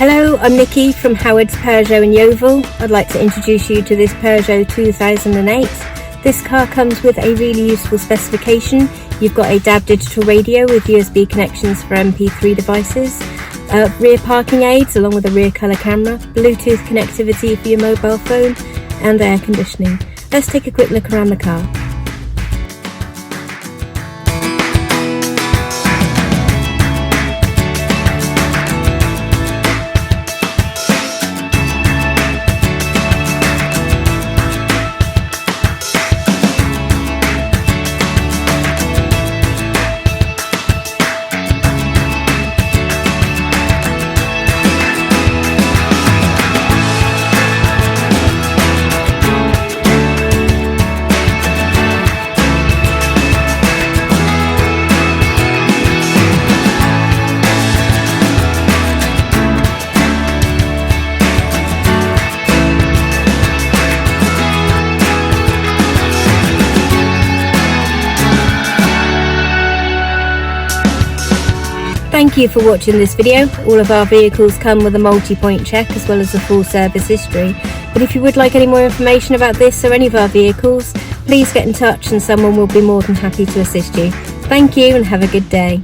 Hello, I'm Nikki from Howard's Peugeot in Yeovil. I'd like to introduce you to this Peugeot 2008. This car comes with a really useful specification. You've got a DAB digital radio with USB connections for MP3 devices, rear parking aids along with a rear colour camera, Bluetooth connectivity for your mobile phone, and air conditioning. Let's take a quick look around the car. Thank you for watching this video. All of our vehicles come with a multi-point check as well as a full service history. But if you would like any more information about this or any of our vehicles, please get in touch and someone will be more than happy to assist you. Thank you and have a good day.